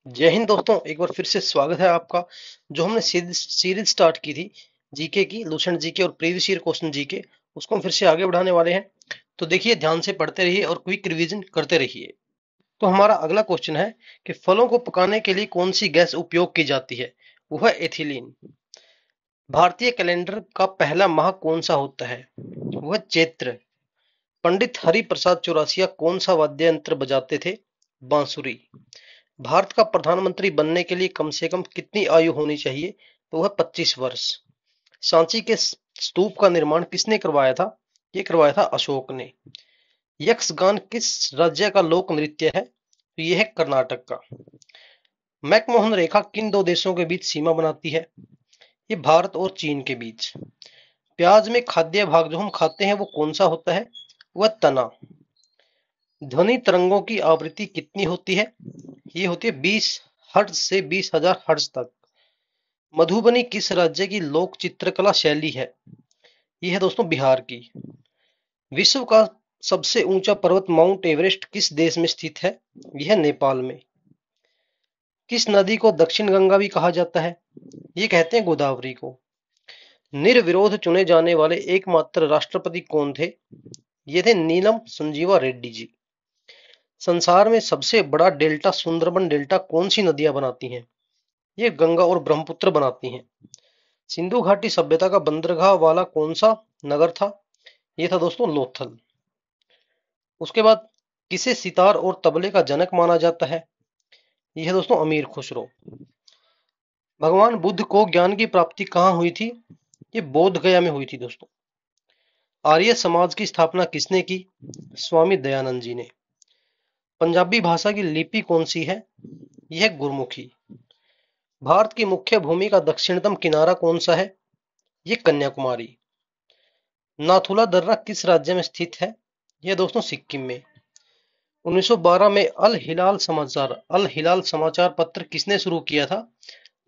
जय हिंद दोस्तों, एक बार फिर से स्वागत है आपका। जो हमने सीरीज स्टार्ट की थी जीके की, लूसेंट जीके और प्रीवियस ईयर क्वेश्चन जीके, उसको हम फिर से आगे बढ़ाने वाले हैं। तो देखिए, ध्यान से पढ़ते रहिए और क्विक रिवीजन करते रहिए। तो हमारा अगला क्वेश्चन है कि फलों को पकाने के लिए कौन सी गैस उपयोग की जाती है। वो है एथिलीन। भारतीय कैलेंडर का पहला माह कौन सा होता है। वो है चैत्र। पंडित हरि प्रसाद चौरसिया कौन सा वाद्य यंत्र बजाते थे। बांसुरी। भारत का प्रधानमंत्री बनने के लिए कम से कम कितनी आयु होनी चाहिए। तो वह 25 वर्ष। सांची के स्तूप का निर्माण किसने करवाया था। ये करवाया था अशोक ने। यक्षगान किस राज्य का लोक नृत्य है। तो यह है कर्नाटक का। मैकमोहन रेखा किन दो देशों के बीच सीमा बनाती है। ये भारत और चीन के बीच। प्याज में खाद्य भाग जो हम खाते हैं वो कौन सा होता है। वह तना। ध्वनि तरंगों की आवृत्ति कितनी होती है। ये होती है 20 हर्ट्ज से 20,000 हर्ट्ज तक। मधुबनी किस राज्य की लोक चित्रकला शैली है। यह है दोस्तों बिहार की। विश्व का सबसे ऊंचा पर्वत माउंट एवरेस्ट किस देश में स्थित है। यह नेपाल में। किस नदी को दक्षिण गंगा भी कहा जाता है। ये कहते हैं गोदावरी को। निर्विरोध चुने जाने वाले एकमात्र राष्ट्रपति कौन थे। ये थे नीलम संजीवा रेड्डी जी। संसार में सबसे बड़ा डेल्टा सुंदरबन डेल्टा कौन सी नदियां बनाती हैं। ये गंगा और ब्रह्मपुत्र बनाती हैं। सिंधु घाटी सभ्यता का बंदरगाह वाला कौन सा नगर था। ये था दोस्तों लोथल। उसके बाद किसे सितार और तबले का जनक माना जाता है। यह है दोस्तों अमीर खुसरो। भगवान बुद्ध को ज्ञान की प्राप्ति कहाँ हुई थी। ये बोध गया में हुई थी दोस्तों। आर्य समाज की स्थापना किसने की। स्वामी दयानंद जी ने। पंजाबी भाषा की लिपि कौन सी है। यह गुरमुखी। भारत की मुख्य भूमि का दक्षिणतम किनारा कौन सा है। यह कन्याकुमारी। नाथुला दर्रा किस राज्य में स्थित है। यह दोस्तों सिक्किम में। 1912 में अल हिलाल समाचार पत्र किसने शुरू किया था।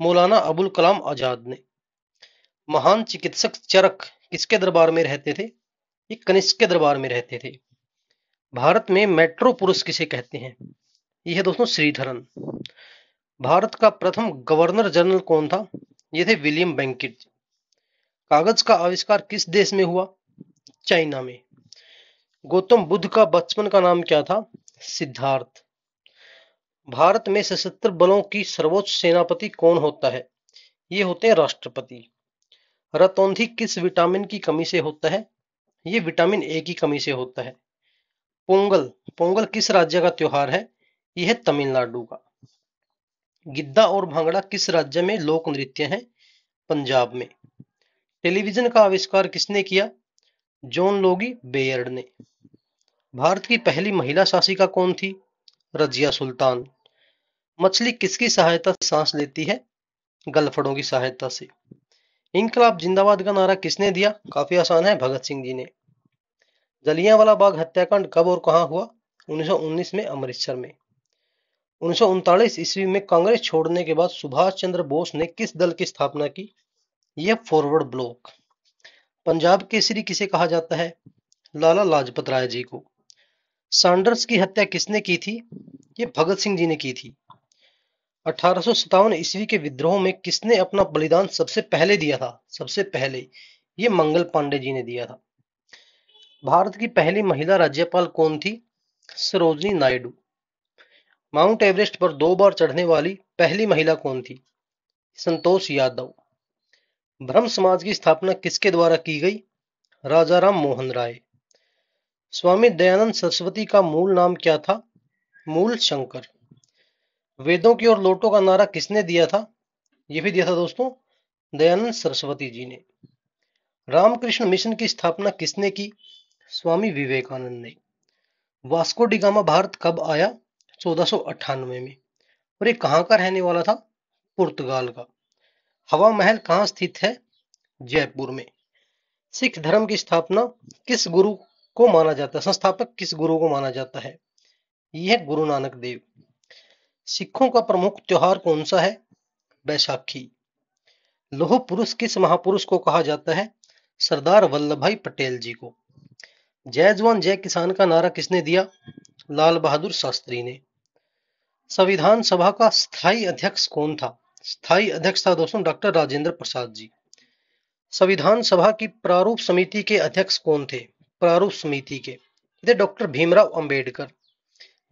मौलाना अबुल कलाम आजाद ने। महान चिकित्सक चरक किसके दरबार में रहते थे। ये कनिष्क के दरबार में रहते थे। भारत में मेट्रो पुरुष किसे कहते हैं। यह है दोस्तों श्रीधरन। भारत का प्रथम गवर्नर जनरल कौन था। ये थे विलियम बेंकिट। कागज का आविष्कार किस देश में हुआ। चाइना में। गौतम बुद्ध का बचपन का नाम क्या था। सिद्धार्थ। भारत में सशस्त्र बलों की सर्वोच्च सेनापति कौन होता है। ये होते हैं राष्ट्रपति। रतौंधी किस विटामिन की कमी से होता है। ये विटामिन ए की कमी से होता है। पोंगल पोंगल किस राज्य का त्योहार है। यह है तमिलनाडु का। गिद्दा और भांगड़ा किस राज्य में लोक नृत्य है। पंजाब में। टेलीविजन का आविष्कार किसने किया। जॉन लोगी बेयर्ड ने। भारत की पहली महिला शासिका कौन थी। रजिया सुल्तान। मछली किसकी सहायता से सांस लेती है। गलफड़ों की सहायता से। इनकलाब जिंदाबाद का नारा किसने दिया। काफी आसान है, भगत सिंह जी ने। जलियांवाला बाग हत्याकांड कब और कहां हुआ। 1919 में अमृतसर में। 1939 ईस्वी में कांग्रेस छोड़ने के बाद सुभाष चंद्र बोस ने किस दल की स्थापना की। यह फॉरवर्ड ब्लॉक। पंजाब केसरी किसे कहा जाता है। लाला लाजपत राय जी को। सैंडर्स की हत्या किसने की थी। ये भगत सिंह जी ने की थी। 1857 ईस्वी के विद्रोह में किसने अपना बलिदान सबसे पहले दिया था। सबसे पहले ये मंगल पांडे जी ने दिया था। भारत की पहली महिला राज्यपाल कौन थी। सरोजनी नायडू। माउंट एवरेस्ट पर 2 बार चढ़ने वाली पहली महिला कौन थी। संतोष यादव। ब्रह्म समाज की स्थापना किसके द्वारा की गई। राजा राम मोहन राय। स्वामी दयानंद सरस्वती का मूल नाम क्या था। मूल शंकर। वेदों की ओर लौटो का नारा किसने दिया था। यह भी दिया था दोस्तों दयानंद सरस्वती जी ने। रामकृष्ण मिशन की स्थापना किसने की। स्वामी विवेकानंद ने। वास्को डी गामा भारत कब आया। 1498 में। और ये कहाँ का रहने वाला था। पुर्तगाल का। हवा महल कहाँ स्थित है। जयपुर में। सिख धर्म की स्थापना किस गुरु को माना जाता है। संस्थापक किस गुरु को माना जाता है। यह गुरु नानक देव। सिखों का प्रमुख त्योहार कौन सा है। बैसाखी। लौह पुरुष किस महापुरुष को कहा जाता है। सरदार वल्लभ भाई पटेल जी को। जय जवान जय किसान का नारा किसने दिया। लाल बहादुर शास्त्री ने। संविधान सभा का स्थायी अध्यक्ष कौन था? स्थायी अध्यक्ष था दोस्तों डॉक्टर राजेंद्र प्रसाद जी। संविधान सभा की प्रारूप समिति के अध्यक्ष कौन थे? प्रारूप समिति के थे डॉक्टर भीमराव अंबेडकर।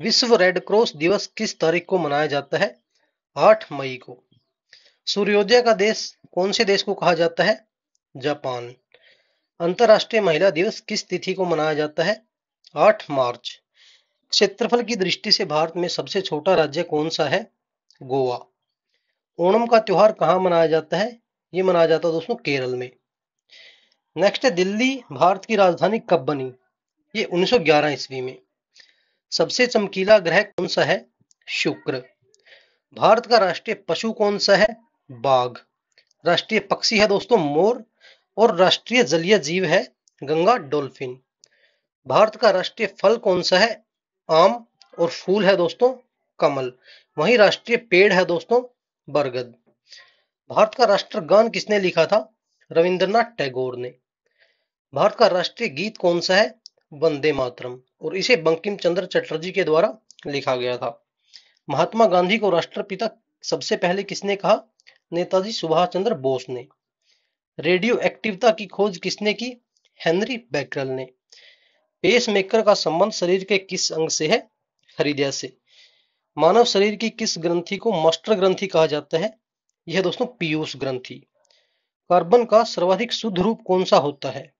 विश्व रेड क्रॉस दिवस किस तारीख को मनाया जाता है? 8 मई को। सूर्योदय का देश कौन से देश को कहा जाता है? जापान। अंतर्राष्ट्रीय महिला दिवस किस तिथि को मनाया जाता है? 8 मार्च। क्षेत्रफल की दृष्टि से भारत में सबसे छोटा राज्य कौन सा है? गोवा। ओणम का त्योहार कहाँ मनाया जाता है? ये मनाया जाता है दोस्तों केरल में। नेक्स्ट है दिल्ली भारत की राजधानी कब बनी? ये 1911 ईस्वी में। सबसे चमकीला ग्रह कौन सा है? शुक्र। भारत का राष्ट्रीय पशु कौन सा है? बाघ। राष्ट्रीय पक्षी है दोस्तों मोर, और राष्ट्रीय जलीय जीव है गंगा डॉल्फिन। भारत का राष्ट्रीय फल कौन सा है? आम। और फूल है दोस्तों कमल। वहीं राष्ट्रीय पेड़ है दोस्तों बरगद। भारत का राष्ट्रगान किसने लिखा था? रविंद्रनाथ टैगोर ने। भारत का राष्ट्रीय गीत कौन सा है? वंदे मातरम, और इसे बंकिम चंद्र चटर्जी के द्वारा लिखा गया था। महात्मा गांधी को राष्ट्रपिता सबसे पहले किसने कहा? नेताजी सुभाष चंद्र बोस ने। रेडियो एक्टिवता की खोज किसने की? हेनरी बैकरल ने। पेसमेकर का संबंध शरीर के किस अंग से है? हृदय से। मानव शरीर की किस ग्रंथि को मास्टर ग्रंथि कहा जाता है? यह दोस्तों पीयूष ग्रंथि। कार्बन का सर्वाधिक शुद्ध रूप कौन सा होता है?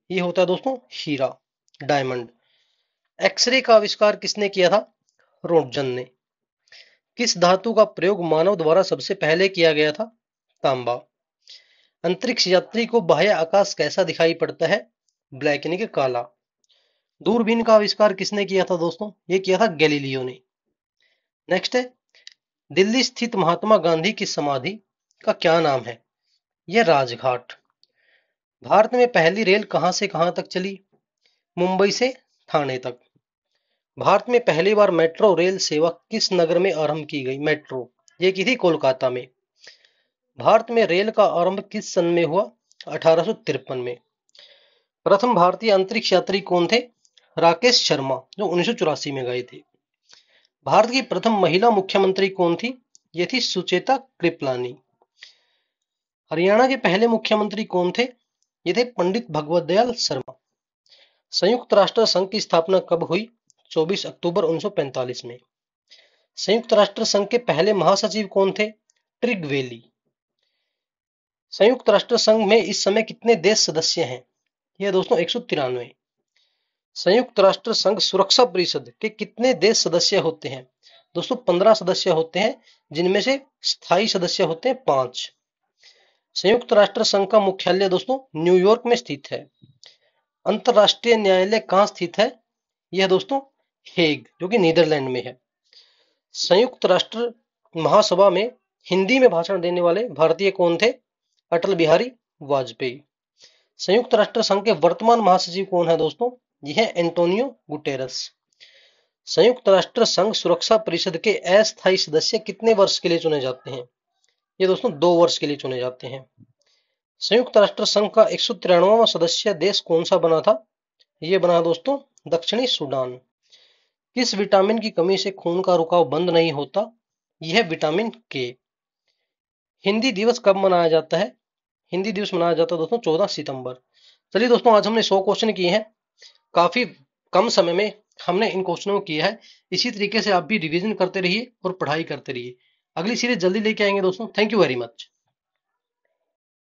यह होता है दोस्तों हीरा, डायमंड। एक्सरे का आविष्कार किसने किया था? रोटजन ने। किस धातु का प्रयोग मानव द्वारा सबसे पहले किया गया था? तांबा। अंतरिक्ष यात्री को बाह्य आकाश कैसा दिखाई पड़ता है? ब्लैक यानी कि काला। दूरबीन का आविष्कार किसने किया था दोस्तों? ये किया था गैलीलियो ने। नेक्स्ट है दिल्ली स्थित महात्मा गांधी की समाधि का क्या नाम है? यह राजघाट। भारत में पहली रेल कहां से कहां तक चली? मुंबई से ठाणे तक। भारत में पहली बार मेट्रो रेल सेवा किस नगर में आरंभ की गई? मेट्रो ये की थी कोलकाता में। भारत में रेल का आरंभ किस सन में हुआ? 1853 में। प्रथम भारतीय अंतरिक्ष यात्री कौन थे? राकेश शर्मा, जो 1984 में गए थे। भारत की प्रथम महिला मुख्यमंत्री कौन थी? ये थी सुचेता कृपलानी। हरियाणा के पहले मुख्यमंत्री कौन थे? ये थे पंडित भगवत दयाल शर्मा। संयुक्त राष्ट्र संघ की स्थापना कब हुई? 24 अक्टूबर 1945 में। संयुक्त राष्ट्र संघ के पहले महासचिव कौन थे? ट्रिगवेली। संयुक्त राष्ट्र संघ में इस समय कितने देश सदस्य हैं? यह दोस्तों 193। संयुक्त राष्ट्र संघ सुरक्षा परिषद के कितने देश सदस्य होते हैं? दोस्तों 15 सदस्य होते हैं, जिनमें से स्थायी सदस्य होते हैं 5। संयुक्त राष्ट्र संघ का मुख्यालय दोस्तों न्यूयॉर्क में स्थित है। अंतरराष्ट्रीय न्यायालय कहाँ स्थित है? यह दोस्तों हेग, जो कि नीदरलैंड में है। संयुक्त राष्ट्र महासभा में हिंदी में भाषण देने वाले भारतीय कौन थे? अटल बिहारी वाजपेयी। संयुक्त राष्ट्र संघ के वर्तमान महासचिव कौन है दोस्तों? यह है एंटोनियो गुटेरस। संयुक्त राष्ट्र संघ सुरक्षा परिषद के अस्थायी सदस्य कितने वर्ष के लिए चुने जाते हैं? ये दोस्तों 2 वर्ष के लिए चुने जाते हैं। संयुक्त राष्ट्र संघ का 193वां सदस्य देश कौन सा बना था? ये बना दोस्तों दक्षिणी सूडान। किस विटामिन की कमी से खून का रुकाव बंद नहीं होता? यह विटामिन के। हिंदी दिवस कब मनाया जाता है? हिंदी दिवस मनाया जाता है दोस्तों 14 सितंबर। चलिए दोस्तों, आज हमने 100 क्वेश्चन किए हैं। काफी कम समय में हमने इन क्वेश्चनों को किया है। इसी तरीके से आप भी रिवीजन करते रहिए और पढ़ाई करते रहिए। अगली सीरीज जल्दी लेके आएंगे दोस्तों। Thank you very much.